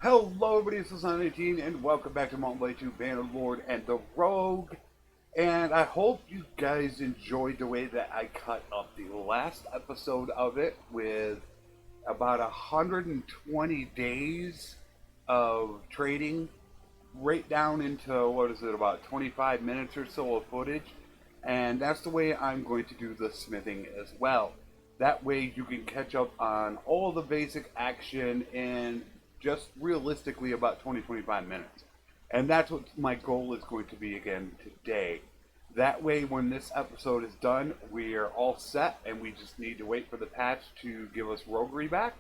Hello everybody, it's Flesson19 and welcome back to Multiplay 2 Bannerlord and the Rogue. And I hope you guys enjoyed the way that I cut up the last episode of it with about 120 days of trading right down into, what is it, about 25 minutes or so of footage. And that's the way I'm going to do the smithing as well. That way you can catch up on all the basic action in just realistically about 20-25 minutes. And that's what my goal is going to be again today. That way when this episode is done, we are all set and we just need to wait for the patch to give us Roguery back.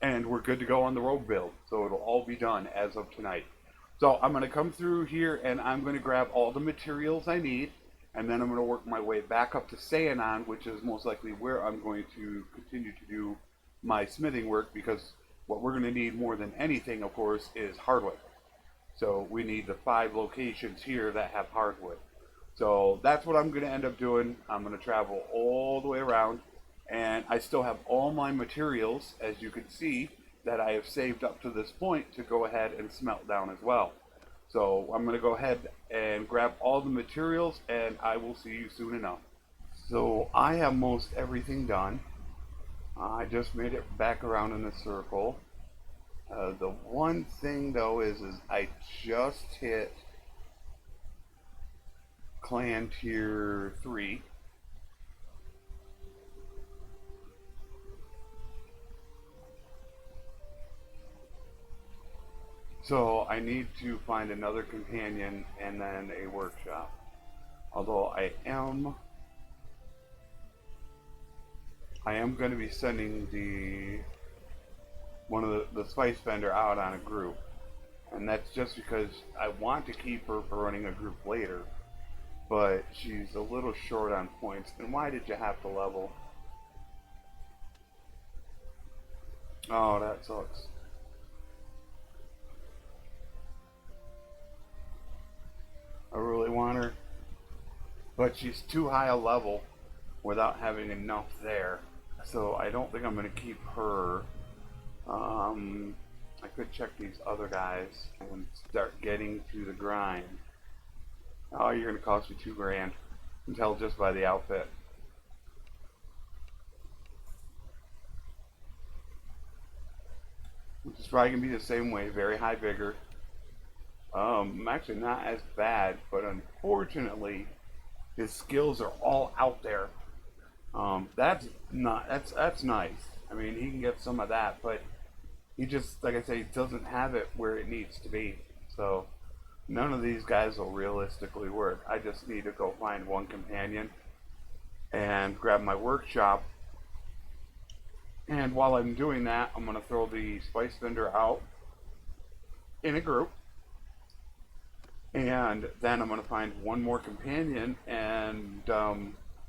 And we're good to go on the Rogue build. So it'll all be done as of tonight. So I'm going to come through here and I'm going to grab all the materials I need. And then I'm going to work my way back up to Sayanon, which is most likely where I'm going to continue to do my smithing work, because what we're going to need more than anything, of course, is hardwood. So we need the 5 locations here that have hardwood. So that's what I'm going to end up doing. I'm going to travel all the way around. And I still have all my materials, as you can see, that I have saved up to this point to go ahead and smelt down as well. So I'm going to go ahead and grab all the materials and I will see you soon enough. So I have most everything done. I just made it back around in a circle. The one thing though is I just hit clan tier 3. So I need to find another companion and then a workshop. Although I am going to be sending one of the spice vendor out on a group, and that's just because I want to keep her for running a group later, but she's a little short on points. And why did you have to level? Oh, that sucks. I really want her, but she's too high a level without having enough there. So I don't think I'm going to keep her. I could check these other guys and start getting to the grind. Oh, you're going to cost me $2 grand. You can tell just by the outfit. Which is probably going to be the same way. Very high vigor. Actually not as bad, but unfortunately his skills are all out there. That's nice. I mean, he can get some of that, but he just, like I say, doesn't have it where it needs to be. So none of these guys will realistically work. I just need to go find one companion and grab my workshop. And while I'm doing that, I'm going to throw the spice vendor out in a group. And then I'm going to find one more companion, and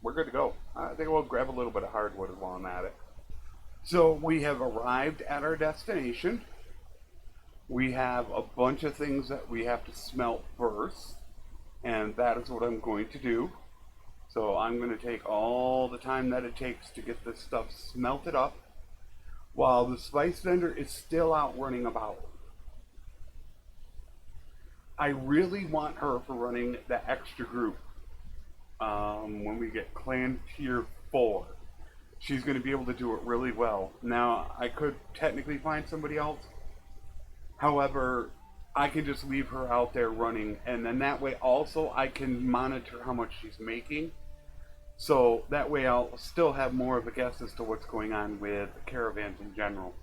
we're good to go. I think we'll grab a little bit of hardwood while I'm at it. So we have arrived at our destination. We have a bunch of things that we have to smelt first, and that is what I'm going to do. So I'm going to take all the time that it takes to get this stuff smelted up while the spice vendor is still out running about. I really want her for running the extra group when we get clan tier 4. She's going to be able to do it really well. Now, I could technically find somebody else. However, I can just leave her out there running, and then that way also I can monitor how much she's making. So that way I'll still have more of a guess as to what's going on with caravans in general.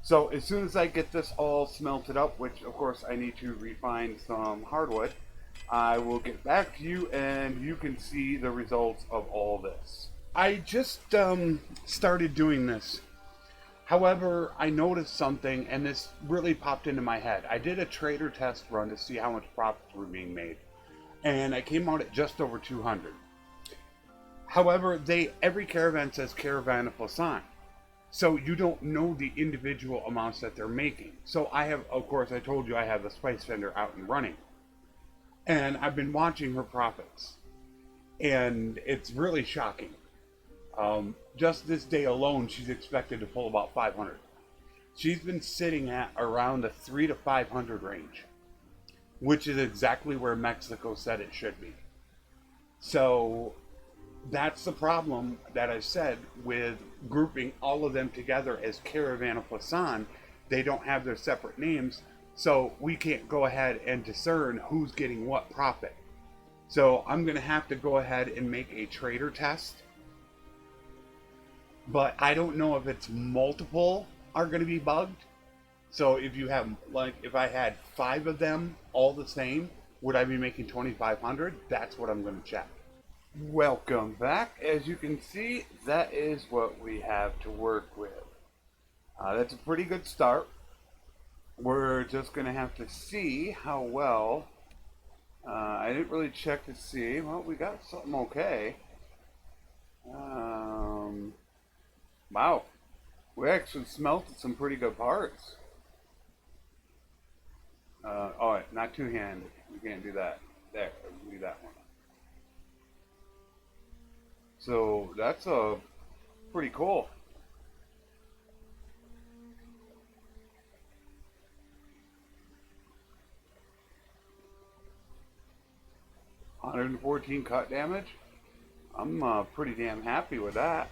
So as soon as I get this all smelted up, which of course I need to refine some hardwood, I will get back to you and you can see the results of all this. I just started doing this. However, I noticed something, and this really popped into my head. I did a trader test run to see how much profits were being made, and I came out at just over 200. However, every caravan says Caravan of Flesson. So you don't know the individual amounts that they're making. So I have, of course, I told you I have the spice vendor out and running. And I've been watching her profits. And it's really shocking. Just this day alone, she's expected to pull about 500. she's been sitting at around the 3 to 500 range, which is exactly where Mexico said it should be. So that's the problem that I said with grouping all of them together as Caravan of Flesson. They don't have their separate names, so we can't go ahead and discern who's getting what profit. So I'm going to have to go ahead and make a trader test. But I don't know if it's multiple are going to be bugged. So if you have, like, if I had 5 of them all the same, would I be making 2,500? That's what I'm going to check. Welcome back. As you can see, that is what we have to work with. That's a pretty good start. We're just going to have to see how well. I didn't really check to see. Well, we got something okay. Wow. We actually smelted some pretty good parts. Oh, not two-handed. We can't do that. There, we do that one. So that's pretty cool. $114 cut damage. I'm pretty damn happy with that.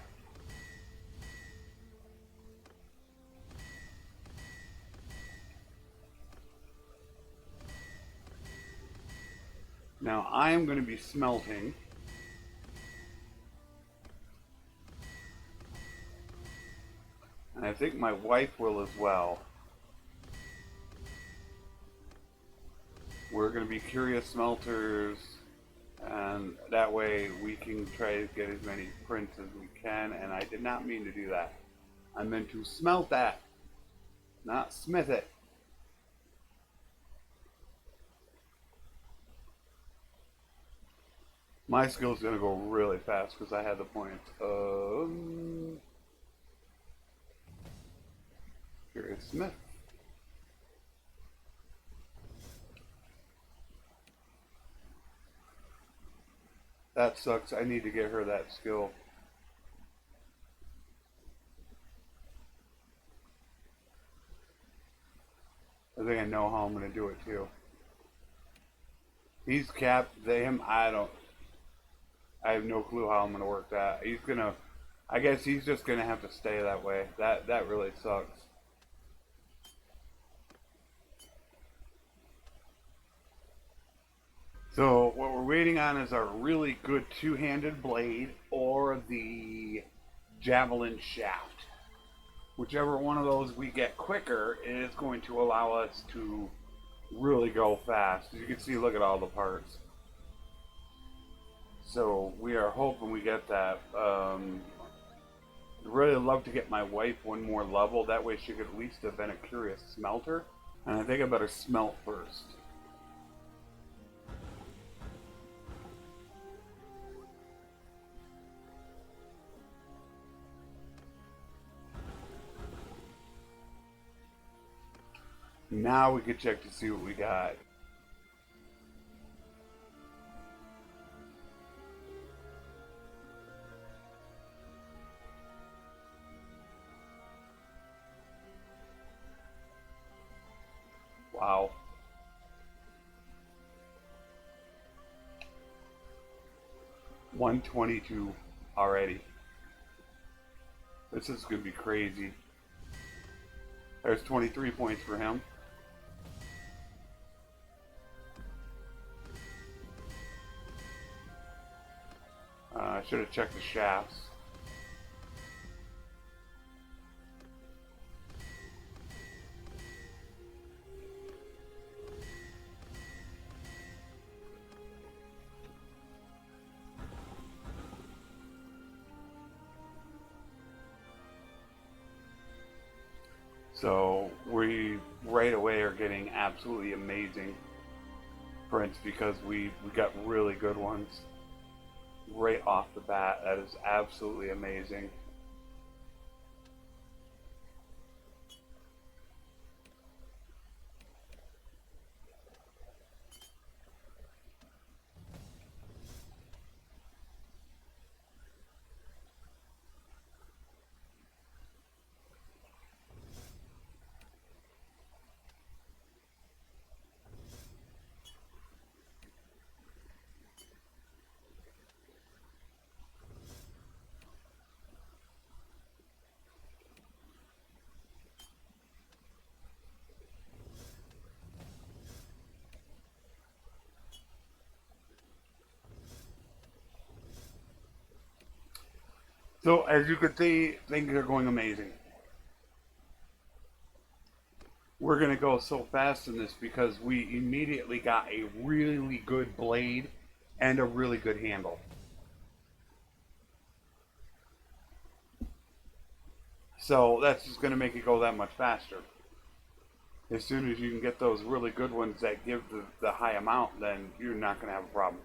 Now I am going to be smelting. And I think my wife will as well. We're going to be curious smelters, and that way we can try to get as many prints as we can. And I did not mean to do that. I meant to smelt that, not smith it. My skill's going to go really fast because I had the point. Curious smith. That sucks. I need to get her that skill. I think I know how I'm going to do it too. He's capped. I have no clue how I'm going to work that. I guess he's just going to have to stay that way. That really sucks. So what we're waiting on is our really good two-handed blade or the javelin shaft. Whichever one of those we get quicker is going to allow us to really go fast. As you can see, look at all the parts. So we are hoping we get that. I'd really love to get my wife one more level. That way she could at least have been a curious smelter. And I think I better smelt first. Now we can check to see what we got. Wow. $122 already. This is going to be crazy. There's 23 points for him. I should have checked the shafts. So we right away are getting absolutely amazing prints because we got really good ones right off the bat. That is absolutely amazing. So as you can see, things are going amazing. We're going to go so fast in this because we immediately got a really good blade and a really good handle. So that's just going to make it go that much faster. As soon as you can get those really good ones that give the high amount, then you're not going to have a problem.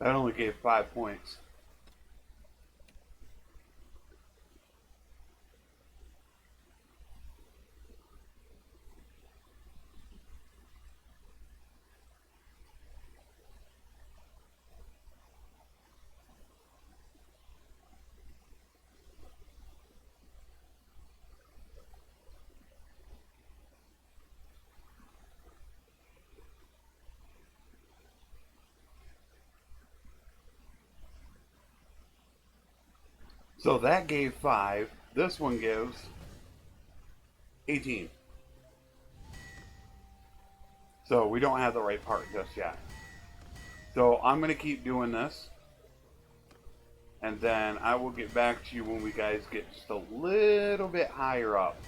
That only gave 5 points. So that gave 5. This one gives 18. So we don't have the right part just yet. So I'm going to keep doing this. And then I will get back to you when we guys get just a little bit higher up.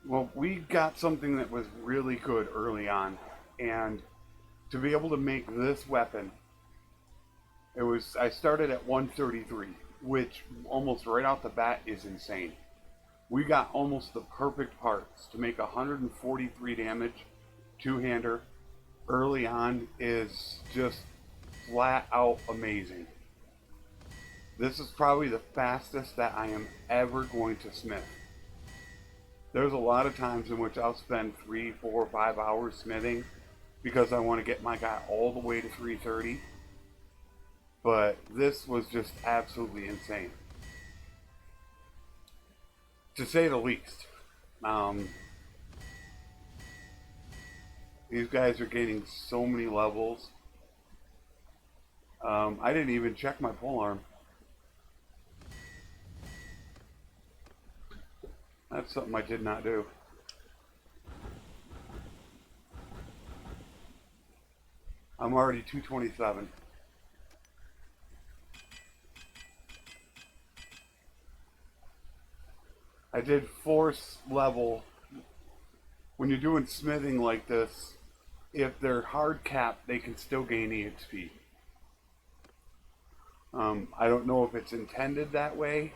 Well, we got something that was really good early on. And to be able to make this weapon, I started at 133, which almost right off the bat is insane. We got almost the perfect parts to make 143 damage. Two-hander early on is just flat out amazing. This is probably the fastest that I am ever going to smith. There's a lot of times in which I'll spend 3, 4, 5 hours smithing because I want to get my guy all the way to 330. But this was just absolutely insane, to say the least. These guys are gaining so many levels. I didn't even check my polearm. That's something I did not do. I'm already 227. I did force level. When you're doing smithing like this, if they're hard capped, they can still gain EXP. I don't know if it's intended that way,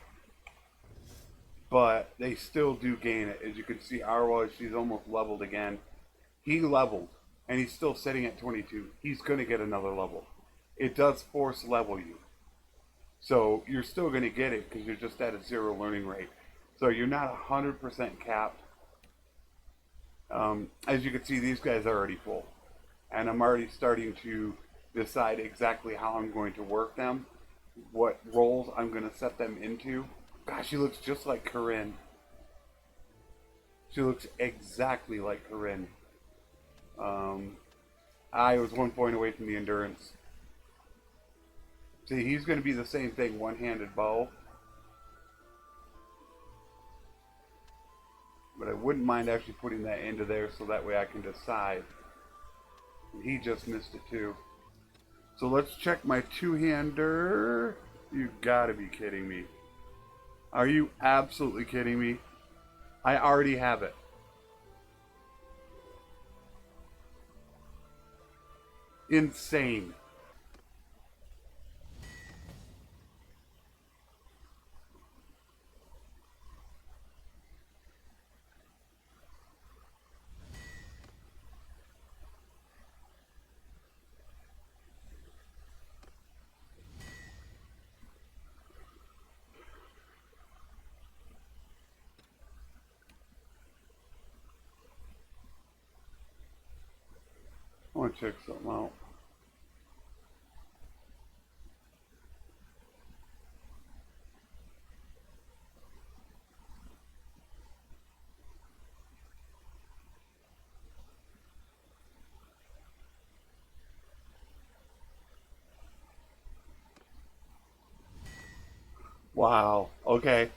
but they still do gain it. As you can see, Arwa, she's almost leveled again. He leveled, and he's still sitting at 22. He's going to get another level. It does force level you. So you're still going to get it because you're just at a 0 learning rate. So you're not 100% capped. As you can see, these guys are already full. And I'm already starting to decide exactly how I'm going to work them, what roles I'm going to set them into. Gosh, she looks just like Corinne. She looks exactly like Corinne. I was 1 point away from the endurance. See, he's going to be the same thing, one-handed bow. But I wouldn't mind actually putting that into there so that way I can decide. And he just missed it too. So let's check my two-hander. You gotta be kidding me. Are you absolutely kidding me? I already have it. Insane. I want to check something out. Wow. Okay.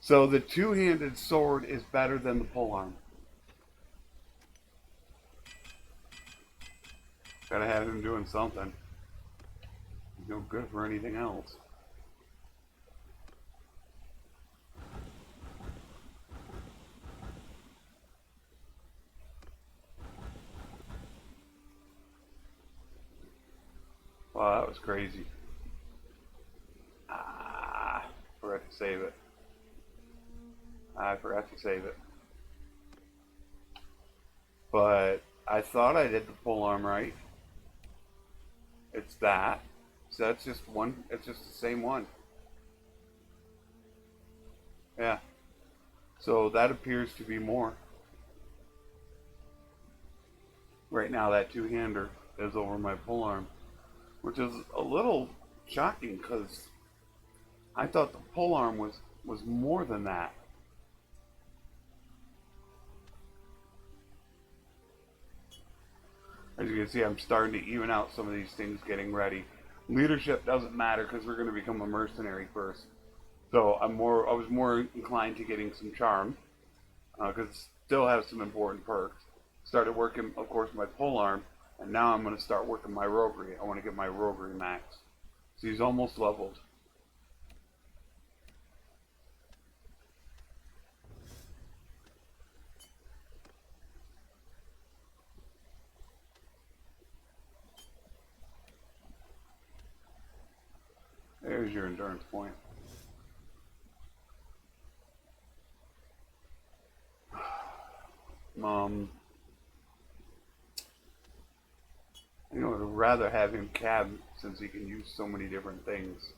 So the two-handed sword is better than the polearm. Gotta have him doing something. no good for anything else. Wow, that was crazy. Forgot to save it. I forgot to save it. But I thought I did the pole arm right. It's that. So that's just one. It's just the same one. Yeah. So that appears to be more. Right now that two-hander is over my pole arm, which is a little shocking because I thought the pole arm was more than that. As you can see, I'm starting to even out some of these things getting ready. Leadership doesn't matter because we're going to become a mercenary first. So I was more inclined to getting some charm because it still has some important perks. Started working, of course, my pole arm, and now I'm going to start working my roguery. I want to get my roguery max. So he's almost leveled. There's your endurance point. I would rather have him cab since he can use so many different things.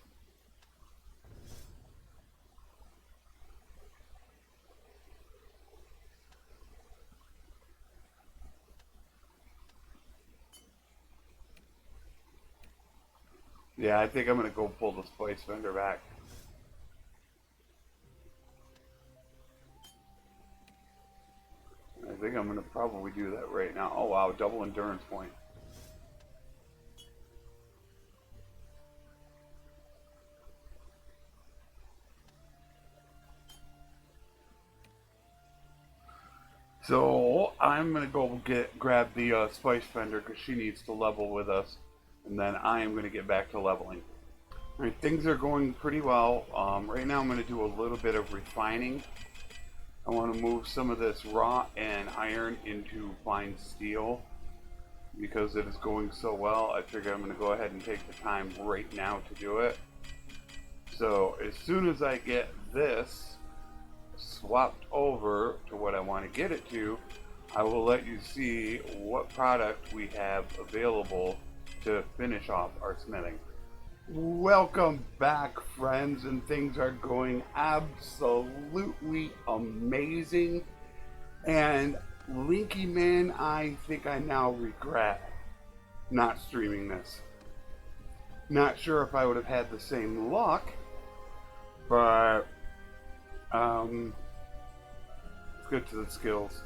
Yeah, I think I'm going to go pull the spice vendor back. I think I'm going to probably do that right now. Oh wow, double endurance point. So I'm going to go grab the spice vendor because she needs to level with us. And then I am going to get back to leveling. Alright, things are going pretty well. Right now I'm going to do a little bit of refining. I want to move some of this raw and iron into fine steel because it is going so well. I figure I'm going to go ahead and take the time right now to do it. So as soon as I get this swapped over to what I want to get it to, I will let you see what product we have available to finish off our smithing. Welcome back, friends, and things are going absolutely amazing. And Linky Man, I think I now regret not streaming this. Not sure if I would have had the same luck, but let's get to the skills.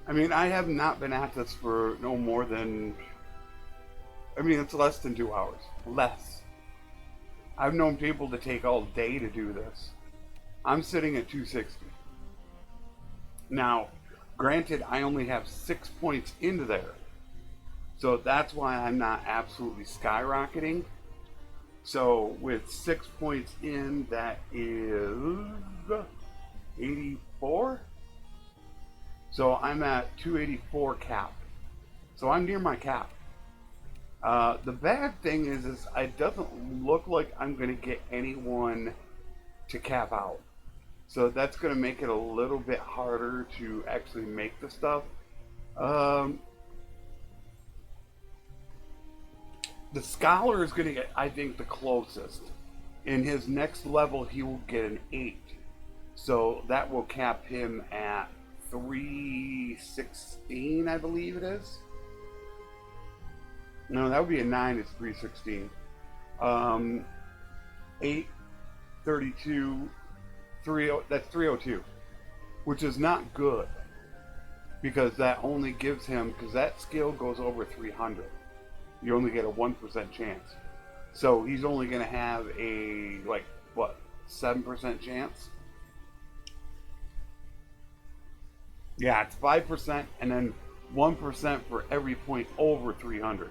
I mean, I have not been at this for no more than, it's less than 2 hours. Less. I've known people to take all day to do this. I'm sitting at 260. Now, granted, I only have 6 points into there. So that's why I'm not absolutely skyrocketing. So with 6 points in, that is 84. So I'm at 284 cap. So I'm near my cap. The bad thing is it doesn't look like I'm going to get anyone to cap out. So that's going to make it a little bit harder to actually make the stuff. The Scholar is going to get, I think, the closest. In his next level, he will get an 8. So that will cap him at 316, I believe it is. No, that would be a 9, it's 316. 832, 30, that's 302, which is not good. Because that only gives him, because that skill goes over 300. You only get a 1% chance. So he's only going to have a, 7% chance? Yeah, it's 5% and then 1% for every point over 300.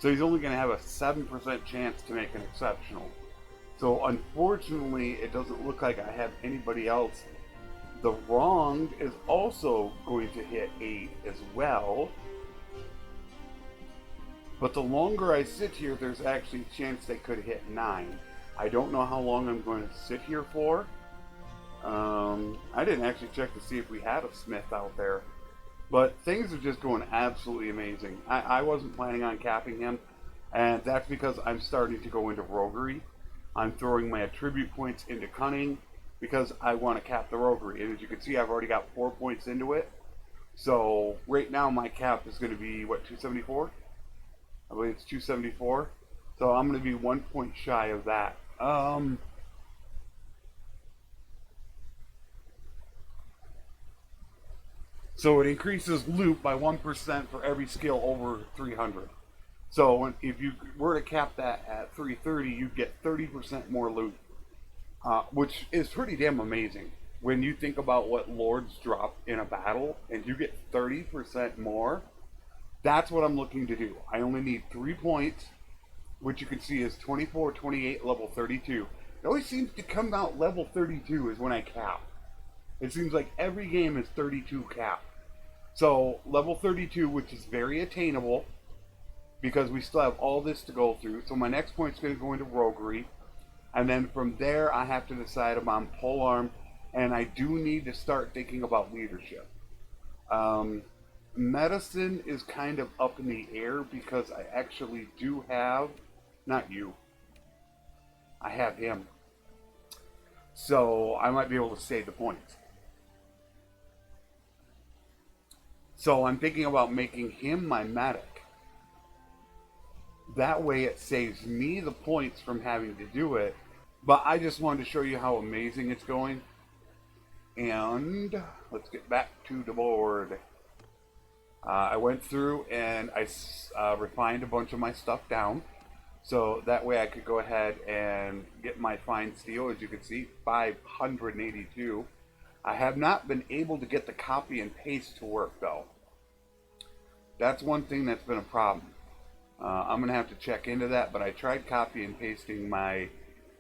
So he's only going to have a 7% chance to make an exceptional. So unfortunately, it doesn't look like I have anybody else. The wronged is also going to hit 8 as well. But the longer I sit here, there's actually a chance they could hit 9. I don't know how long I'm going to sit here for. I didn't actually check to see if we had a smith out there. But things are just going absolutely amazing. I wasn't planning on capping him, and that's because I'm starting to go into roguery. I'm throwing my attribute points into cunning because I want to cap the roguery. And as you can see, I've already got 4 points into it. So right now my cap is going to be, what, 274? I believe it's 274. So I'm going to be 1 point shy of that. So it increases loot by 1% for every skill over 300. So if you were to cap that at 330, you get 30% more loot, which is pretty damn amazing. When you think about what lords drop in a battle and you get 30% more, that's what I'm looking to do. I only need 3 points, which you can see is 24, 28, level 32. It always seems to come out level 32 is when I cap. It seems like every game is 32 cap. So level 32, which is very attainable, because we still have all this to go through. So my next point is going to go into roguery, and then from there I have to decide if I'm polearm, and I do need to start thinking about leadership. Medicine is kind of up in the air because I actually do have, not you, I have him. So I might be able to save the points. So I'm thinking about making him my medic. That way it saves me the points from having to do it. But I just wanted to show you how amazing it's going. And let's get back to the board. I went through and I refined a bunch of my stuff down. So that way I could go ahead and get my fine steel. As you can see, 582. I have not been able to get the copy and paste to work though. That's one thing that's been a problem. I'm going to have to check into that, but I tried copy and pasting my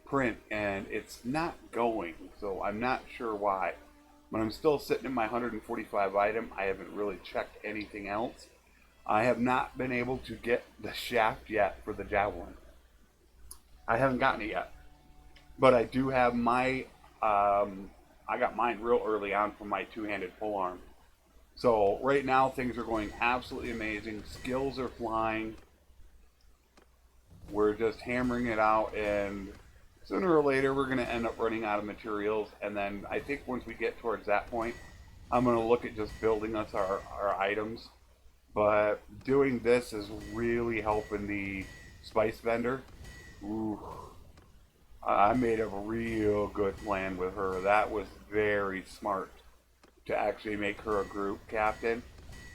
print and it's not going, so I'm not sure why. But I'm still sitting in my 145 item. I haven't really checked anything else. I have not been able to get the shaft yet for the javelin. I haven't gotten it yet. But I do have my, I got mine real early on from my two-handed polearm. So right now things are going absolutely amazing. Skills are flying. We're just hammering it out, and sooner or later we're going to end up running out of materials. And then I think once we get towards that point, I'm going to look at just building us our items. But doing this is really helping the spice vendor. Ooh. I made a real good plan with her. That was very smart to actually make her a group captain,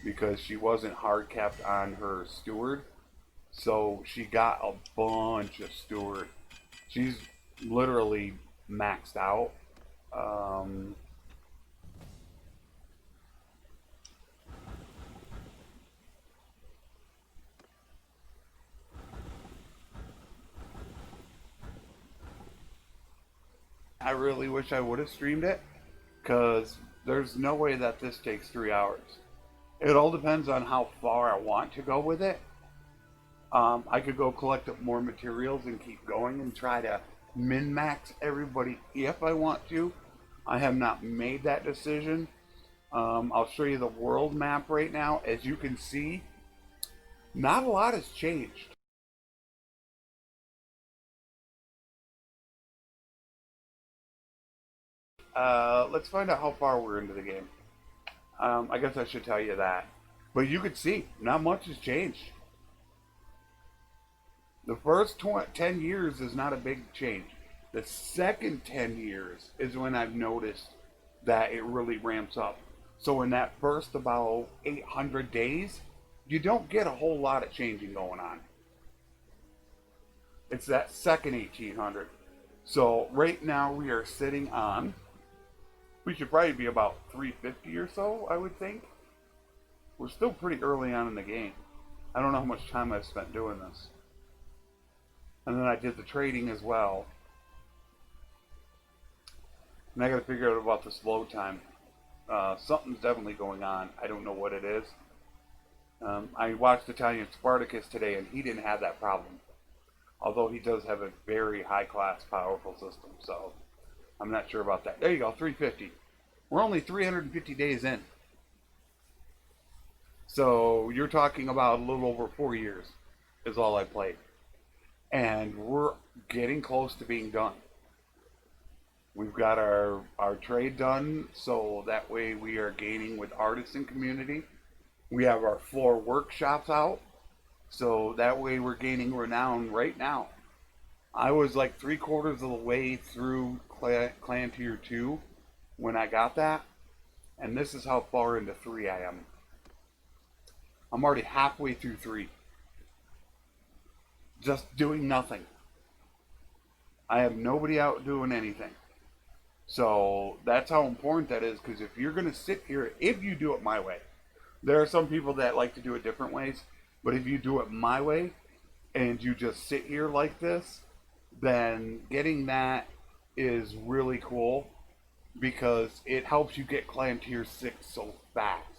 because she wasn't hard capped on her steward. So she got a bunch of steward. She's literally maxed out. I really wish I would have streamed it, because there's no way that this takes 3 hours. It all depends on how far I want to go with it. I could go collect up more materials and keep going and try to min-max everybody if I want to. I have not made that decision. I'll show you the world map right now. As you can see, not a lot has changed. Let's find out how far we're into the game. I guess I should tell you that. But you can see, not much has changed. The first 10 years is not a big change. The second 10 years is when I've noticed that it really ramps up. So in that first about 800 days, you don't get a whole lot of changing going on. It's that second 1800. So right now we are sitting on, we should probably be about 350 or so, I would think. We're still pretty early on in the game. I don't know how much time I've spent doing this. And then I did the trading as well. And I got to figure out about this load time. Something's definitely going on. I don't know what it is. I watched Italian Spartacus today, and he didn't have that problem. Although he does have a very high-class, powerful system. So I'm not sure about that. There you go, 350. We're only 350 days in. So you're talking about a little over 4 years is all I played. And we're getting close to being done. We've got our trade done, so that way we are gaining with artisan community. We have our floor workshops out, so that way we're gaining renown right now. I was like 3/4 of the way through Clan Tier 2 when I got that, and this is how far into 3 I am. I'm already halfway through 3. Just doing nothing. I have nobody out doing anything. So that's how important that is, because if you're going to sit here, if you do it my way, there are some people that like to do it different ways, but if you do it my way and you just sit here like this, then getting that is really cool because it helps you get Clan Tier 6 so fast.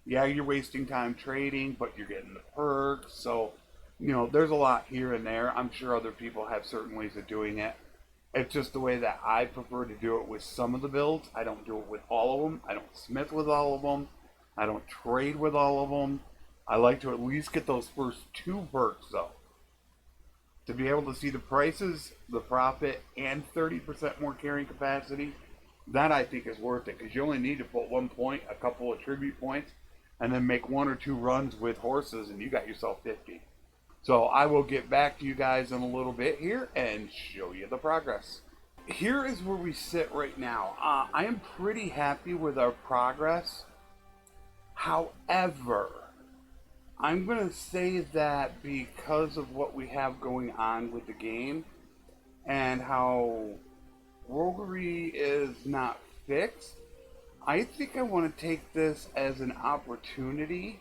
Yeah, you're wasting time trading, but you're getting the perks, so, you know, there's a lot here and there. I'm sure other people have certain ways of doing it. It's just the way that I prefer to do it with some of the builds. I don't do it with all of them. I don't smith with all of them. I don't trade with all of them. I like to at least get those first 2 perks, though. To be able to see the prices, the profit, and 30% more carrying capacity, that I think is worth it. Because you only need to put 1 point, a couple of tribute points, and then make 1 or 2 runs with horses, and you got yourself 50. So I will get back to you guys in a little bit here and show you the progress. Here is where we sit right now. I am pretty happy with our progress. However, I'm going to say that because of what we have going on with the game and how Roguery is not fixed, I think I want to take this as an opportunity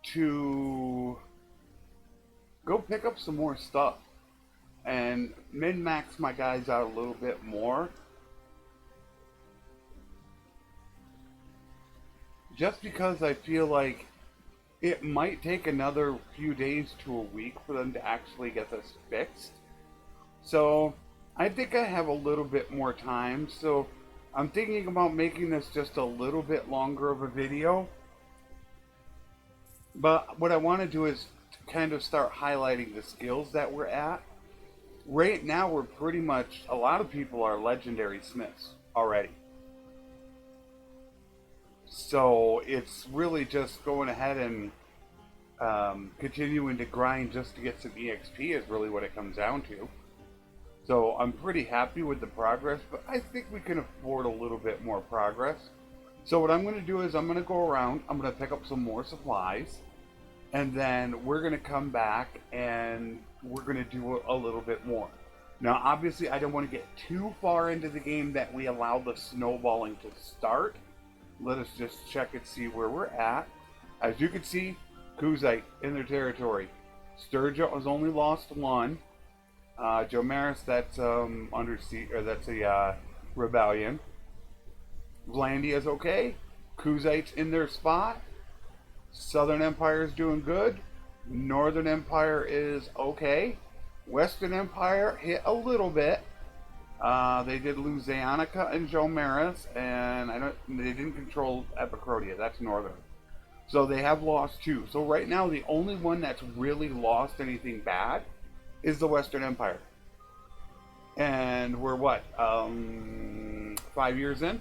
to go pick up some more stuff and min-max my guys out a little bit more, just because I feel like it might take another few days to a week for them to actually get this fixed. So I think I have a little bit more time, so I'm thinking about making this just a little bit longer of a video. But what I want to do is kind of start highlighting the skills that we're at. Right now we're pretty much, a lot of people are legendary smiths already. So it's really just going ahead and continuing to grind just to get some EXP is really what it comes down to. So I'm pretty happy with the progress, but I think we can afford a little bit more progress. So what I'm going to do is I'm going to go around, I'm going to pick up some more supplies, and then we're going to come back and we're going to do a little bit more. Now obviously I don't want to get too far into the game that we allow the snowballing to start. Let us just check and see where we're at. As you can see, Kuzite in their territory. Sturgia has only lost 1. Joe Maris, that's under siege, or that's a rebellion. Vlandia's okay. Kuzite's in their spot. Southern Empire is doing good. Northern Empire is okay. Western Empire hit a little bit. They did lose Zayanica and Joe Maris, and they didn't control Epicrodia. That's Northern. So they have lost 2. So right now the only one that's really lost anything bad is the Western Empire. And we're what, 5 years in?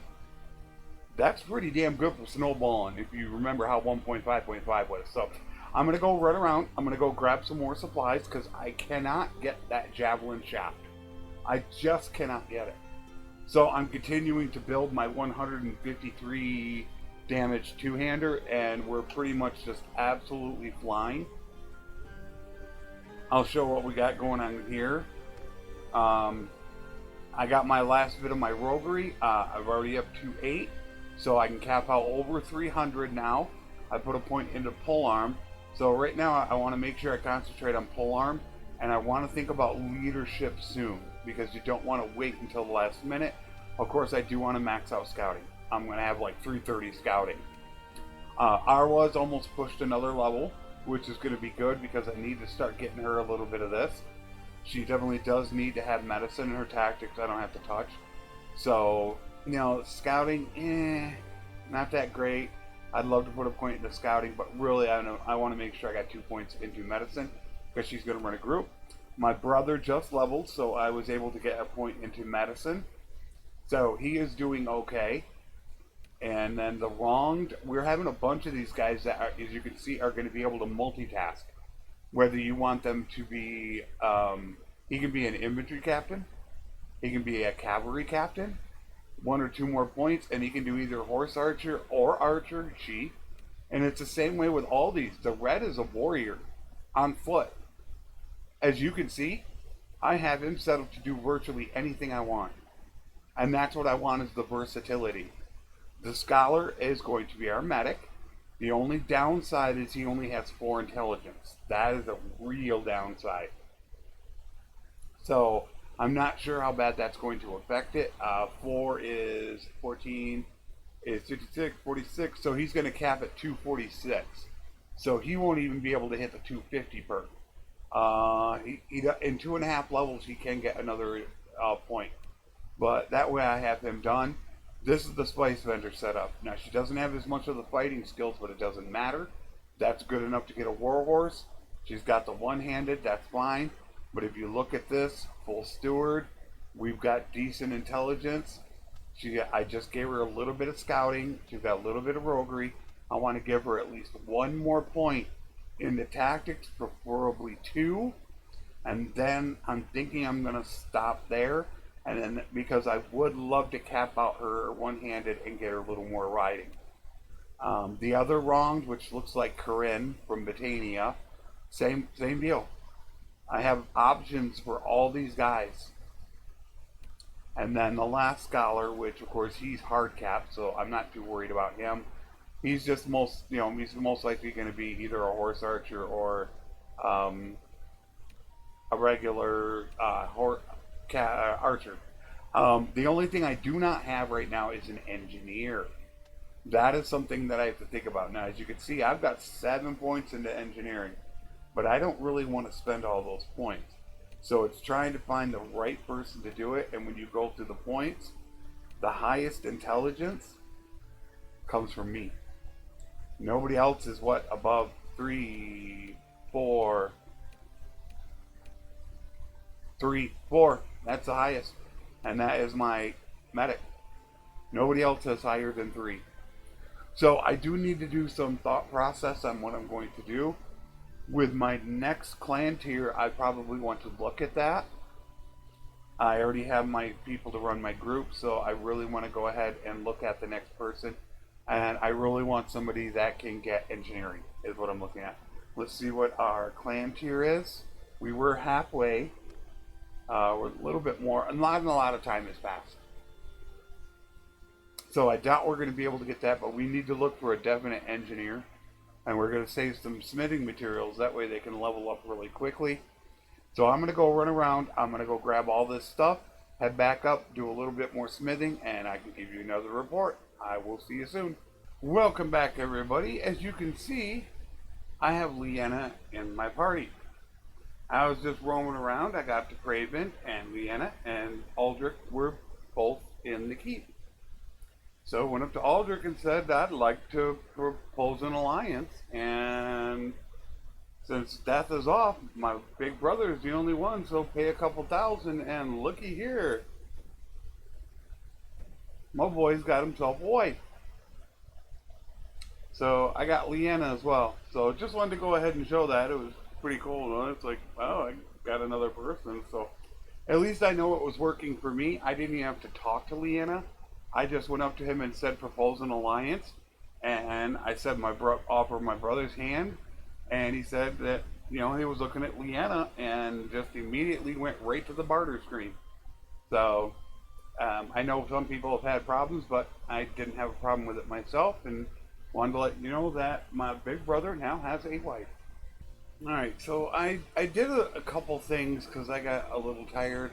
That's pretty damn good for snowballing, if you remember how 1.5.5 was. So I'm going to go run around. I'm going to go grab some more supplies because I cannot get that javelin shaft. I just cannot get it. So I'm continuing to build my 153 damage two-hander, and we're pretty much just absolutely flying. I'll show what we got going on here. I got my last bit of my roguery. I've already up to 8, so I can cap out over 300 now. I put a point into pole arm. So right now I want to make sure I concentrate on pole arm, and I want to think about leadership soon, because you don't want to wait until the last minute. Of course, I do want to max out scouting. I'm going to have like 330 scouting. Arwa's almost pushed another level, which is going to be good because I need to start getting her a little bit of this. She definitely does need to have medicine in her tactics I don't have to touch. So, you know, scouting, not that great. I'd love to put a point into scouting, but really I want to make sure I got 2 points into medicine because she's going to run a group. My brother just leveled, so I was able to get a point into medicine. So he is doing okay. And then the wronged, we're having a bunch of these guys that, are, as you can see, are going to be able to multitask. Whether you want them to be, he can be an infantry captain, he can be a cavalry captain, 1 or 2 more points, and he can do either horse archer or archer, she. And it's the same way with all these. The red is a warrior on foot. As you can see, I have him set up to do virtually anything I want. And that's what I want, is the versatility. The scholar is going to be our medic. The only downside is he only has 4 intelligence. That is a real downside. So I'm not sure how bad that's going to affect it. 4 is 14, is 56, 46. So he's going to cap at 246. So he won't even be able to hit the 250 perk. In 2.5 levels, he can get another point. But that way I have him done. This is the Spice Vendor setup. Now, she doesn't have as much of the fighting skills, but it doesn't matter. That's good enough to get a Warhorse. She's got the one-handed, that's fine. But if you look at this, full steward, we've got decent intelligence. I just gave her a little bit of scouting. She's got a little bit of roguery. I want to give her at least 1 more point in the tactics, preferably 2. And then I'm thinking I'm going to stop there. And then, because I would love to cap out her one-handed and get her a little more riding. The other wronged, which looks like Corinne from Botania, same deal. I have options for all these guys. And then the last scholar, which of course he's hard capped, so I'm not too worried about him. He's just he's most likely going to be either a horse archer or a regular archer. The only thing I do not have right now is an engineer. That is something that I have to think about. Now, as you can see, I've got 7 points into engineering, but I don't really want to spend all those points. So it's trying to find the right person to do it, and when you go through the points, the highest intelligence comes from me. Nobody else is above 3, 4. 3, 4. That's the highest. And that is my medic. Nobody else has higher than 3. So I do need to do some thought process on what I'm going to do. With my next clan tier, I probably want to look at that. I already have my people to run my group, so I really want to go ahead and look at the next person. And I really want somebody that can get engineering, is what I'm looking at. Let's see what our clan tier is. We were halfway. We're a little bit more, and not a lot of time has passed. So I doubt we're going to be able to get that, but we need to look for a definite engineer. And we're going to save some smithing materials, that way they can level up really quickly. So I'm going to go run around, I'm going to go grab all this stuff, head back up, do a little bit more smithing, and I can give you another report. I will see you soon. Welcome back, everybody. As you can see, I have Leanna in my party. I was just roaming around. I got to Craven, and Leanna and Aldrich were both in the keep. So I went up to Aldrich and said, I'd like to propose an alliance. And since death is off, my big brother is the only one, so pay a couple thousand, and looky here. My boy's got himself a wife. So I got Leanna as well. So just wanted to go ahead and show that. It was pretty cool. Huh? It's like, oh, I got another person. So at least I know it was working for me. I didn't even have to talk to Leanna. I just went up to him and said, propose an alliance. And I said, offer my brother's hand. And he said that, he was looking at Leanna and just immediately went right to the barter screen. So I know some people have had problems, but I didn't have a problem with it myself. And Wanted to let you know that my big brother now has a wife. Alright, so I did a couple things because I got a little tired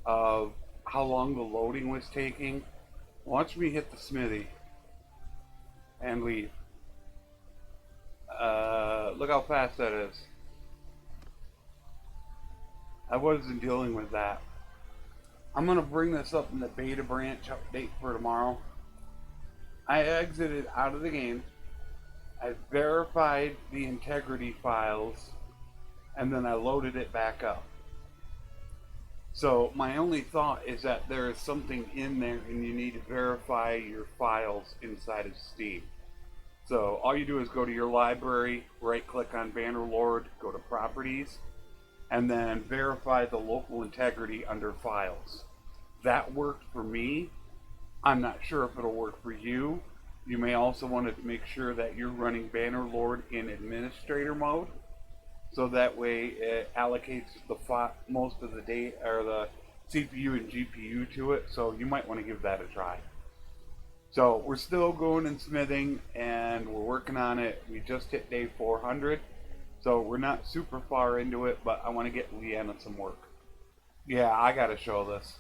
of how long the loading was taking. Watch me hit the smithy and leave. Look how fast that is. I wasn't dealing with that. I'm going to bring this up in the beta branch update for tomorrow. I exited out of the game. I verified the integrity files, and then I loaded it back up. So my only thought is that there is something in there and you need to verify your files inside of Steam. So all you do is go to your library, right click on Bannerlord, go to properties, and then verify the local integrity under files. That worked for me. I'm not sure if it'll work for you. You may also want to make sure that you're running Bannerlord in administrator mode, so that way it allocates most of the data or the CPU and GPU to it. So you might want to give that a try. So we're still going and smithing, and we're working on it. We just hit day 400, so we're not super far into it, but I want to get Leanna some work. Yeah, I gotta show this.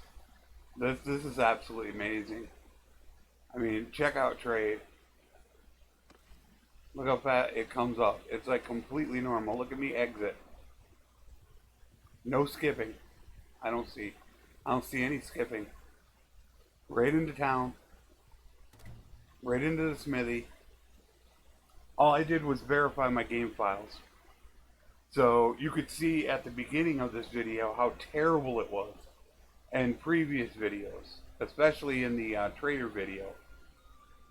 This is absolutely amazing. I mean, check out trade. Look how fast it comes up. It's like completely normal. Look at me exit. No skipping. I don't see any skipping. Right into town. Right into the smithy. All I did was verify my game files. So you could see at the beginning of this video how terrible it was, and previous videos, especially in the trader video.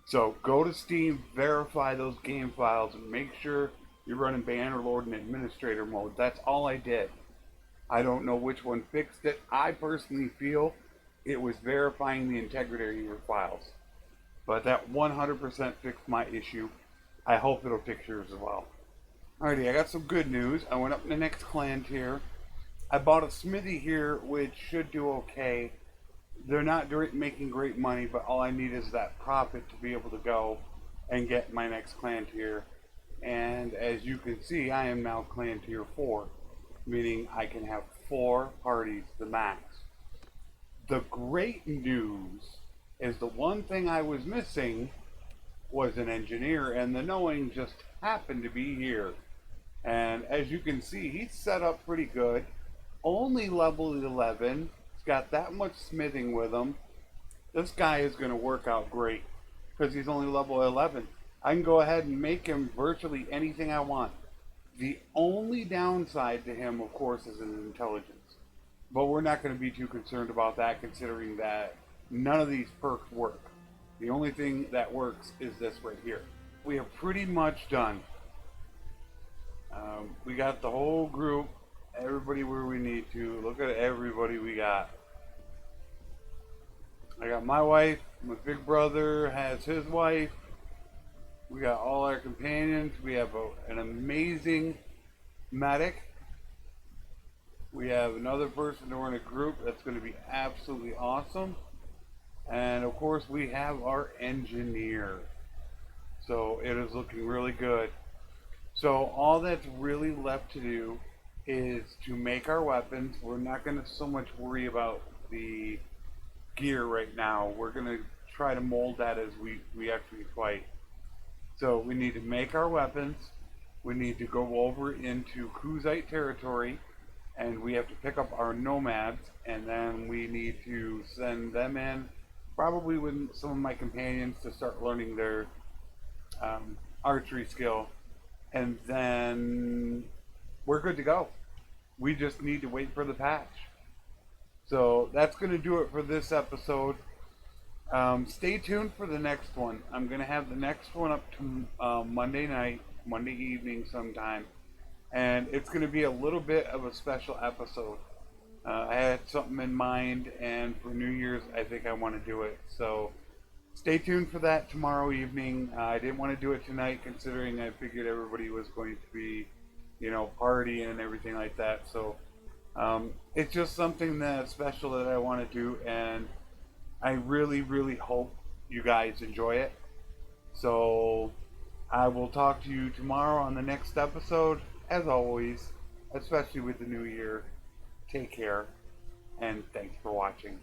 So go to Steam, verify those game files, and make sure you're running Bannerlord in administrator mode. That's all I did. I don't know which one fixed it. I personally feel it was verifying the integrity of your files. But that 100% fixed my issue. I hope it'll fix yours as well. Alrighty, I got some good news. I went up in the next clan tier. I bought a smithy here, which should do okay. They're not making great money, but all I need is that profit to be able to go and get my next clan tier. And as you can see, I am now clan tier 4, meaning I can have 4 parties, the max. The great news is the one thing I was missing was an engineer, and the knowing just happened to be here. And as you can see, he's set up pretty good. Only level 11. He's got that much smithing with him. This guy is going to work out great because he's only level 11. I can go ahead and make him virtually anything I want. The only downside to him, of course, is his intelligence. But we're not going to be too concerned about that, considering that none of these perks work. The only thing that works is this right here. We are pretty much done. We got the whole group, everybody where we need to. Look at everybody we got. I got my wife, my big brother has his wife. We got all our companions. We have an amazing medic. We have another person to run a group that's going to be absolutely awesome. And of course we have our engineer. So it is looking really good. So all that's really left to do is to make our weapons. We're not going to so much worry about the gear right now. We're going to try to mold that as we actually fight. So we need to make our weapons. We need to go over into Kuzite territory, and we have to pick up our nomads, and then we need to send them in, probably with some of my companions, to start learning their archery skill. And then we're good to go. We just need to wait for the patch. So that's going to do it for this episode. Stay tuned for the next one. I'm going to have the next one up to Monday night, Monday evening sometime. And it's going to be a little bit of a special episode. I had something in mind, and for New Year's, I think I want to do it. So stay tuned for that tomorrow evening. I didn't want to do it tonight, considering I figured everybody was going to be, partying and everything like that. So it's just something that's special that I want to do, and I really, really hope you guys enjoy it. So I will talk to you tomorrow on the next episode. As always, especially with the new year, take care and thanks for watching.